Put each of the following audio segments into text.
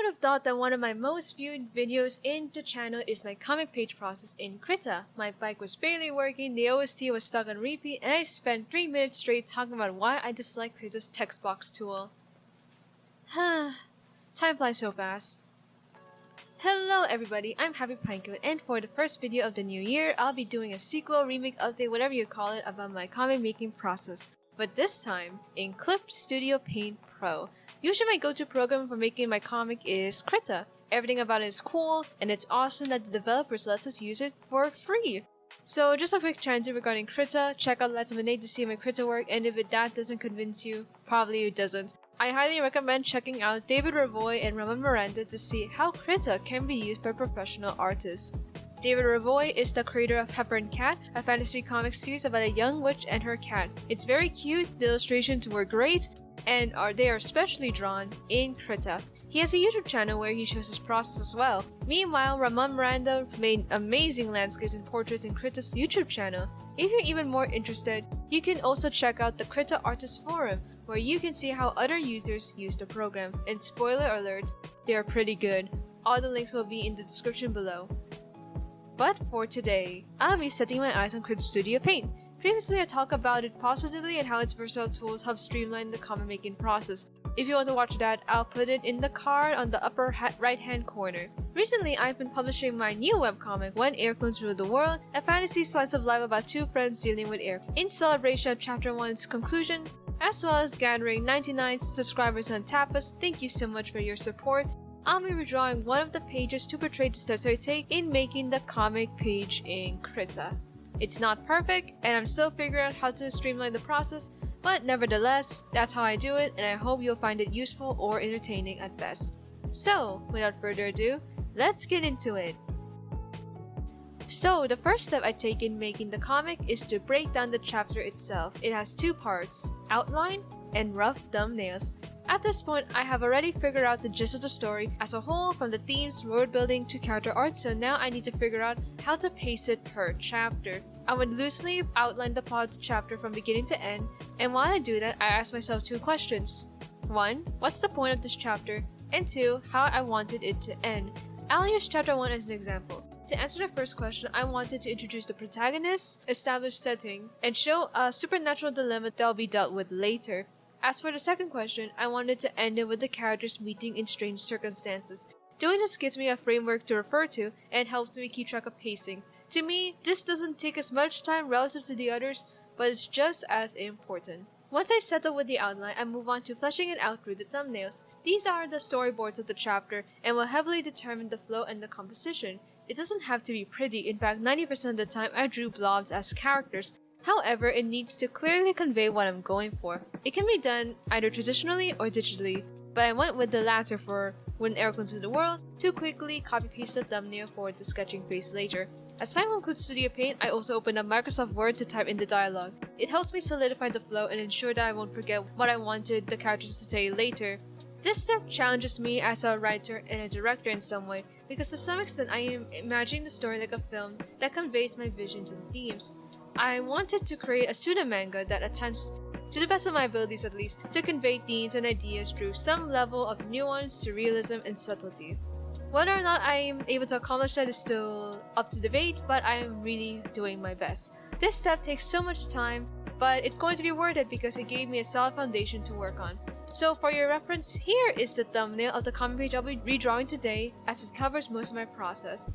would have thought that one of my most viewed videos in the channel is my comic page process in Krita. My bike was barely working, the OST was stuck on repeat, and I spent 3 minutes straight talking about why I dislike Krita's text box tool. Time flies so fast. Hello everybody, I'm Happy Pinecoat, and for the first video of the new year, I'll be doing a sequel, remake, update, whatever you call it, about my comic making process. But this time, in Clip Studio Paint Pro. Usually my go-to program for making my comic is Krita. Everything about it is cool, and it's awesome that the developers let us use it for free. So just a quick tangent regarding Krita, check out Let's Lemonade to see my Krita work, and if that doesn't convince you, probably it doesn't. I highly recommend checking out David Ravoy and Ramon Miranda to see how Krita can be used by professional artists. David Ravoy is the creator of Pepper and Cat, a fantasy comic series about a young witch and her cat. It's very cute, the illustrations were great, and they are specially drawn in Krita. He has a YouTube channel where he shows his process as well. Meanwhile, Ramon Miranda made amazing landscapes and portraits in Krita's YouTube channel. If you're even more interested, you can also check out the Krita Artist Forum, where you can see how other users use the program. And spoiler alert, they are pretty good. All the links will be in the description below. But for today, I'll be setting my eyes on Clip Studio Paint. Previously, I talked about it positively and how its versatile tools help streamline the comic making process. If you want to watch that, I'll put it in the card on the upper right hand corner. Recently, I've been publishing my new webcomic, When Airclones Rule the World, a fantasy slice of life about two friends dealing with air, in celebration of Chapter 1's conclusion, as well as gathering 99 subscribers on Tapas. Thank you so much for your support. I'll be redrawing one of the pages to portray the steps I take in making the comic page in Krita. It's not perfect, and I'm still figuring out how to streamline the process, but nevertheless, that's how I do it, and I hope you'll find it useful or entertaining at best. So, without further ado, let's get into it. So, the first step I take in making the comic is to break down the chapter itself. It has two parts, outline and rough thumbnails. At this point, I have already figured out the gist of the story as a whole, from the themes, world building to character art, so now I need to figure out how to pace it per chapter. I would loosely outline the plot of the chapter from beginning to end, and while I do that, I ask myself two questions. 1. What's the point of this chapter? And 2. How I wanted it to end. I'll use chapter 1 as an example. To answer the first question, I wanted to introduce the protagonist, establish setting, and show a supernatural dilemma that will be dealt with later. As for the second question, I wanted to end it with the characters meeting in strange circumstances. Doing this gives me a framework to refer to and helps me keep track of pacing. To me, this doesn't take as much time relative to the others, but it's just as important. Once I settle with the outline, I move on to fleshing it out through the thumbnails. These are the storyboards of the chapter and will heavily determine the flow and the composition. It doesn't have to be pretty, in fact 90% of the time I drew blobs as characters. However, it needs to clearly convey what I'm going for. It can be done either traditionally or digitally, but I went with the latter for When Airclones Rule the World to quickly copy-paste the thumbnail for the sketching phase later. Aside from Clip Studio Paint, I also opened up Microsoft Word to type in the dialogue. It helps me solidify the flow and ensure that I won't forget what I wanted the characters to say later. This step challenges me as a writer and a director in some way, because to some extent I am imagining the story like a film that conveys my visions and themes. I wanted to create a pseudo-manga that attempts, to the best of my abilities at least, to convey themes and ideas through some level of nuance to realism and subtlety. Whether or not I am able to accomplish that is still up to debate, but I am really doing my best. This step takes so much time, but it's going to be worth it because it gave me a solid foundation to work on. So for your reference, here is the thumbnail of the comic page I'll be redrawing today, as it covers most of my process.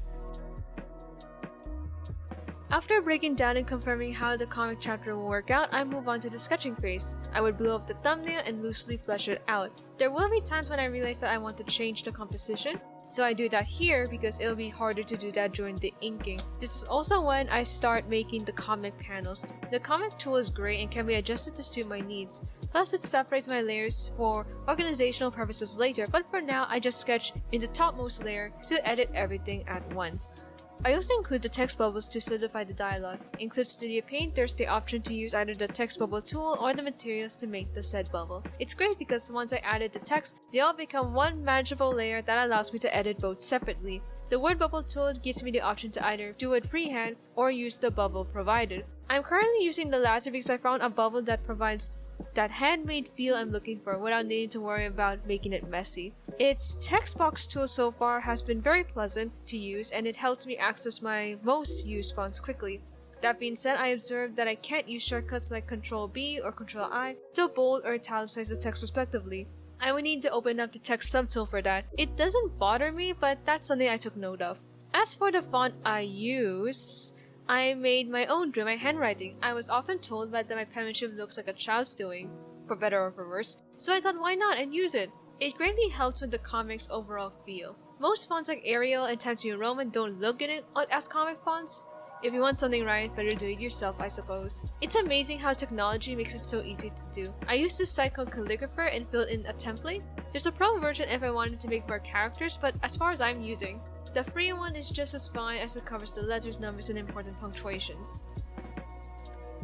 After breaking down and confirming how the comic chapter will work out, I move on to the sketching phase. I would blow up the thumbnail and loosely flesh it out. There will be times when I realize that I want to change the composition, so I do that here because it'll be harder to do that during the inking. This is also when I start making the comic panels. The comic tool is great and can be adjusted to suit my needs. Plus, it separates my layers for organizational purposes later, but for now, I just sketch in the topmost layer to edit everything at once. I also include the text bubbles to solidify the dialogue. In Clip Studio Paint, there's the option to use either the text bubble tool or the materials to make the said bubble. It's great because once I added the text, they all become one manageable layer that allows me to edit both separately. The word bubble tool gives me the option to either do it freehand or use the bubble provided. I'm currently using the latter because I found a bubble that provides that handmade feel I'm looking for without needing to worry about making it messy. Its text box tool so far has been very pleasant to use, and it helps me access my most used fonts quickly. That being said, I observed that I can't use shortcuts like Ctrl B or Ctrl I to bold or italicize the text respectively. I would need to open up the text subtool for that. It doesn't bother me, but that's something I took note of. As for the font I use, I made my own through my handwriting. I was often told that my penmanship looks like a child's doing, for better or for worse, so I thought why not and use it. It greatly helps with the comic's overall feel. Most fonts like Arial and Times New Roman don't look good as comic fonts. If you want something right, better do it yourself, I suppose. It's amazing how technology makes it so easy to do. I used this site called Calligrapher and filled in a template. There's a pro version if I wanted to make more characters, but as far as I'm using, the free one is just as fine as it covers the letters, numbers, and important punctuations.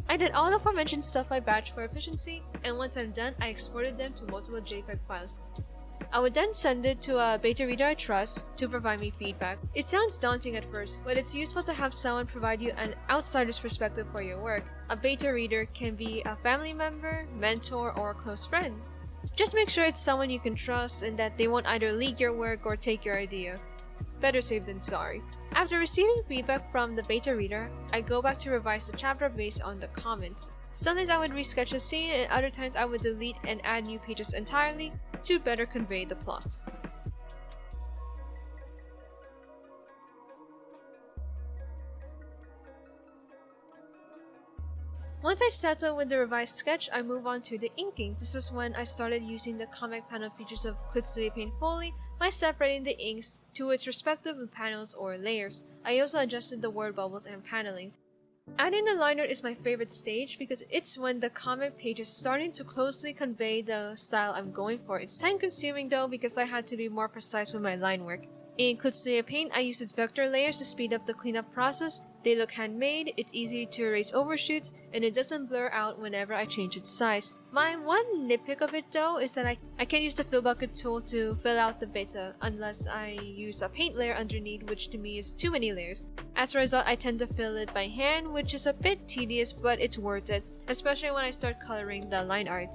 I did all the aforementioned stuff by batch for efficiency, and once I'm done, I exported them to multiple JPEG files. I would then send it to a beta reader I trust to provide me feedback. It sounds daunting at first, but it's useful to have someone provide you an outsider's perspective for your work. A beta reader can be a family member, mentor, or a close friend. Just make sure it's someone you can trust and that they won't either leak your work or take your idea. Better safe than sorry. After receiving feedback from the beta reader, I go back to revise the chapter based on the comments. Sometimes I would resketch the scene, and other times I would delete and add new pages entirely to better convey the plot. Once I settle with the revised sketch, I move on to the inking. This is when I started using the comic panel features of Clip Studio Paint fully by separating the inks to its respective panels or layers. I also adjusted the word bubbles and paneling. Adding the liner is my favorite stage because it's when the comic page is starting to closely convey the style I'm going for. It's time consuming though because I had to be more precise with my line work. In Clip Studio Paint, I use its vector layers to speed up the cleanup process. They look handmade, it's easy to erase overshoots, and it doesn't blur out whenever I change its size. My one nitpick of it though is that I can't use the fill bucket tool to fill out the beta unless I use a paint layer underneath, which to me is too many layers. As a result, I tend to fill it by hand, which is a bit tedious, but it's worth it, especially when I start coloring the line art.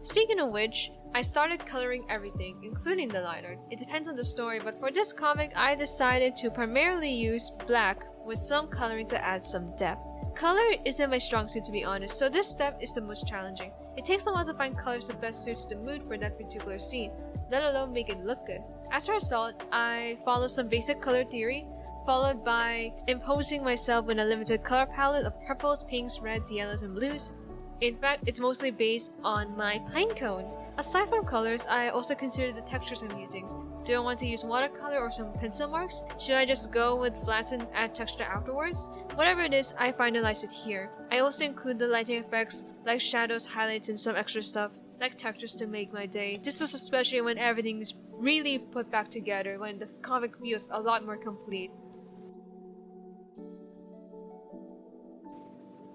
Speaking of which, I started coloring everything, including the line art. It depends on the story, but for this comic, I decided to primarily use black with some coloring to add some depth. Color isn't my strong suit to be honest, so this step is the most challenging. It takes a while to find colors that best suits the mood for that particular scene, let alone make it look good. As a result, I follow some basic color theory, followed by imposing myself with a limited color palette of purples, pinks, reds, yellows, and blues. In fact, it's mostly based on my pine cone. Aside from colors, I also consider the textures I'm using. Do I want to use watercolor or some pencil marks? Should I just go with flats and add texture afterwards? Whatever it is, I finalize it here. I also include the lighting effects, like shadows, highlights, and some extra stuff, like textures to make my day. This is especially when everything is really put back together, when the comic feels a lot more complete.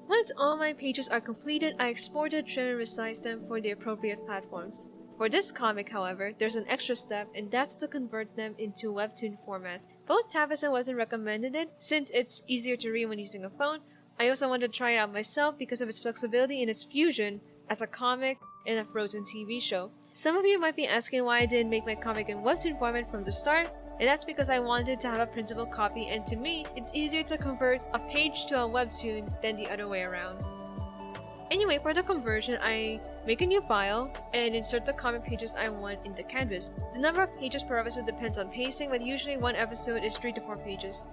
Once all my pages are completed, I exported, trim, and resize them for the appropriate platforms. For this comic, however, there's an extra step, and that's to convert them into webtoon format. Both Tapas and Weston recommended it, since it's easier to read when using a phone. I also wanted to try it out myself because of its flexibility and its fusion as a comic and a Frozen TV show. Some of you might be asking why I didn't make my comic in webtoon format from the start, and that's because I wanted to have a printable copy, and to me, it's easier to convert a page to a webtoon than the other way around. Anyway, for the conversion, I make a new file and insert the comic pages I want in the canvas. The number of pages per episode depends on pacing, but usually one episode is 3 to 4 pages.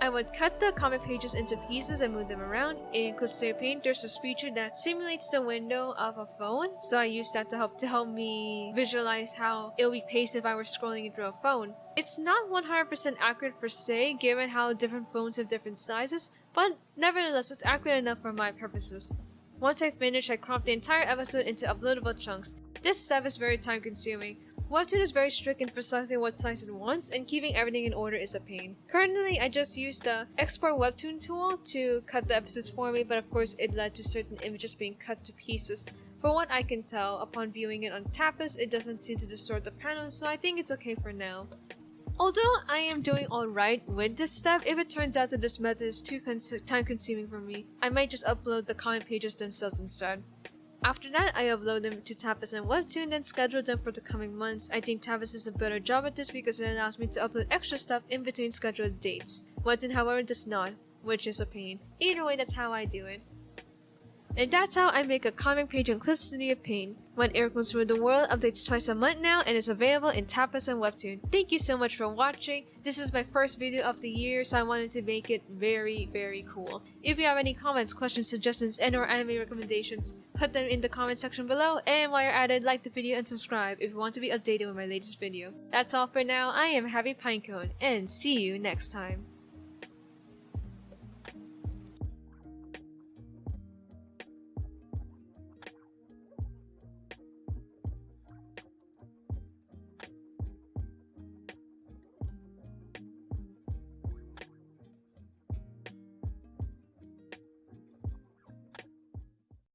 I would cut the comic pages into pieces and move them around. In Clip Studio Paint, there's this feature that simulates the window of a phone, so I use that to help me visualize how it'll be paced if I were scrolling through a phone. It's not 100% accurate per se, given how different phones have different sizes, but nevertheless, it's accurate enough for my purposes. Once I finish, I crop the entire episode into uploadable chunks. This step is very time consuming. Webtoon is very strict in precisely what size it wants, and keeping everything in order is a pain. Currently, I just use the Export Webtoon tool to cut the episodes for me, but of course it led to certain images being cut to pieces. For what I can tell, upon viewing it on Tapas, it doesn't seem to distort the panels, so I think it's okay for now. Although I am doing alright with this step, if it turns out that this method is too time consuming for me, I might just upload the comic pages themselves instead. After that, I upload them to Tapas and Webtoon, then schedule them for the coming months. I think Tapas does a better job at this because it allows me to upload extra stuff in between scheduled dates. Webtoon, however, does not, which is a pain. Either way, that's how I do it. And that's how I make a comic page on Clip Studio Paint. When Airclones Rule the World updates twice a month now and is available in Tapas and Webtoon. Thank you so much for watching. This is my first video of the year, so I wanted to make it very cool. If you have any comments, questions, suggestions, and/or anime recommendations, put them in the comment section below. And while you're at it, like the video and subscribe if you want to be updated with my latest video. That's all for now. I am Happy Pinecone, and see you next time.